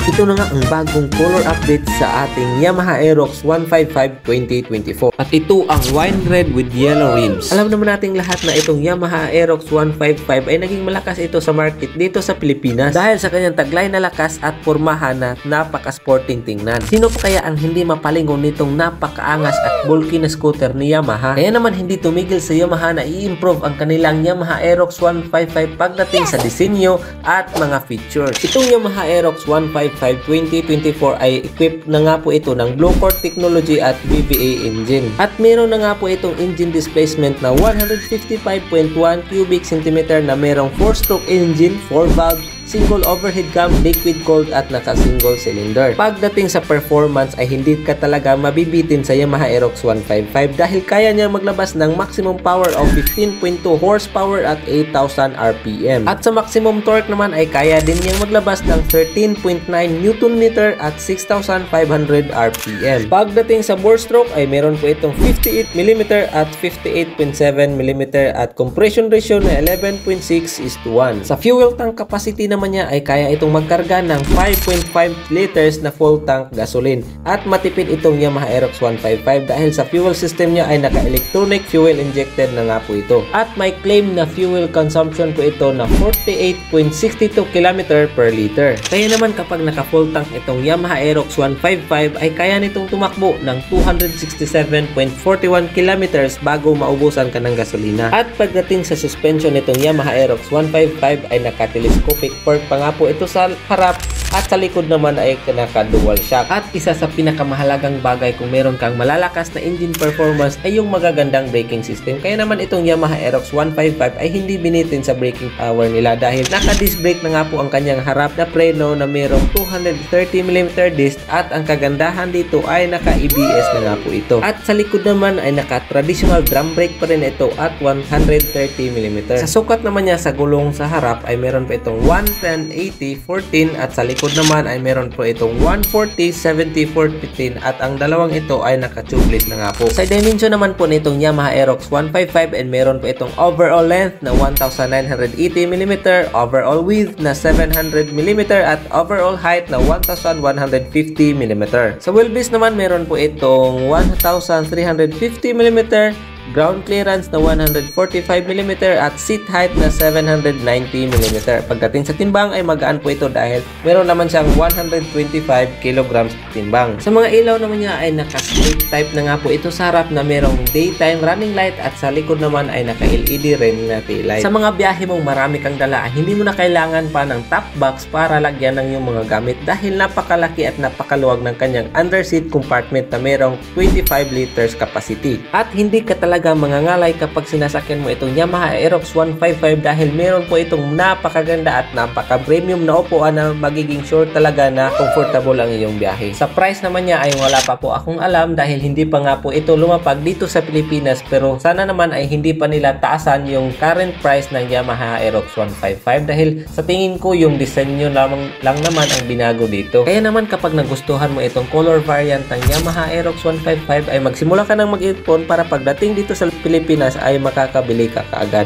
Ito na nga ang bagong color update sa ating Yamaha Aerox 155 2024. At ito ang wine red with yellow rims. Alam naman nating lahat na itong Yamaha Aerox 155 ay naging malakas ito sa market dito sa Pilipinas dahil sa kanyang taglay na lakas at pormahan na napaka-sporting tingnan. Sino pa kaya ang hindi mapalingon nitong napakaangas at bulky na scooter ni Yamaha? Kaya naman hindi tumigil sa Yamaha na i-improve ang kanilang Yamaha Aerox 155 pagdating sa disenyo at mga features. Itong Yamaha Aerox 155 2024 ay equipped na nga po ito ng Blue Core technology at VVA engine. At meron na nga po itong engine displacement na 155.1 cubic centimeter na merong 4-stroke engine, 4-valve, single overhead cam, liquid cooled at naka-single cylinder. Pagdating sa performance ay hindi ka talaga mabibitin sa Yamaha Aerox 155 dahil kaya niya maglabas ng maximum power of 15.2 horsepower at 8,000 RPM. At sa maximum torque naman ay kaya din niyang maglabas ng 13.9 Nm at 6,500 RPM. Pagdating sa bore stroke ay meron po itong 58mm at 58.7mm at compression ratio na 11.6:1. Sa fuel tank capacity naman niya ay kaya itong magkarga ng 5.5 liters na full tank gasoline at matipid itong Yamaha Aerox 155 dahil sa fuel system niya ay naka-electronic fuel injected na nga po ito at may claim na fuel consumption po ito na 48.62 km per liter. Kaya naman kapag naka-full tank itong Yamaha Aerox 155 ay kaya nitong tumakbo ng 267.41 km bago maubusan ka ng gasolina. At pagdating sa suspension nitong Yamaha Aerox 155 ay naka-telescopic fork pa nga po ito sa harap at sa likod naman ay naka-dual shock. At isa sa pinakamahalagang bagay kung meron kang malalakas na engine performance ay yung magagandang braking system. Kaya naman itong Yamaha Aerox 155 ay hindi binitin sa braking power nila dahil naka-disc brake na nga po ang kanyang harap na preno na merong 230mm disc at ang kagandahan dito ay naka-EBS na nga po ito. At sa likod naman ay naka-traditional drum brake pa rin ito at 130mm. Sa sukat naman niya sa gulong sa harap ay meron pa itong 110/80/14 at sa likod naman ay meron po itong 140/70/15 at ang dalawang ito ay naka-tubeless na nga po. Sa dimension naman po nitong Yamaha Aerox 155 and meron po itong overall length na 1,980mm, overall width na 700mm at overall height na 1,150mm. Sa wheelbase naman meron po itong 1,350mm, ground clearance na 145mm at seat height na 790mm. Pagdating sa timbang ay magaan po ito dahil meron naman siyang 125 kg timbang. Sa mga ilaw naman niya ay naka-straight type na nga po ito sa harap na merong daytime running light at sa likod naman ay naka-LED rin na taillight. Sa mga biyahe mong marami kang dala, hindi mo na kailangan pa ng top box para lagyan ng iyong mga gamit dahil napakalaki at napakaluwag ng kanyang underseat compartment na merong 25 liters capacity. At hindi ka talaga mangangalay kapag sinasakyan mo itong Yamaha Aerox 155 dahil meron po itong napakaganda at napaka-premium na upuan na magiging sure talaga na comfortable ang iyong biyahe. Sa price naman niya ay wala pa po akong alam dahil hindi pa nga po ito lumapag dito sa Pilipinas pero sana naman ay hindi pa nila taasan yung current price ng Yamaha Aerox 155 dahil sa tingin ko yung disenyo lang naman ang binago dito. Kaya naman kapag nagustuhan mo itong color variant ng Yamaha Aerox 155 ay magsimula ka ng mag-ipon para pagdating dito sa Pilipinas ay makakabili ka kaagad.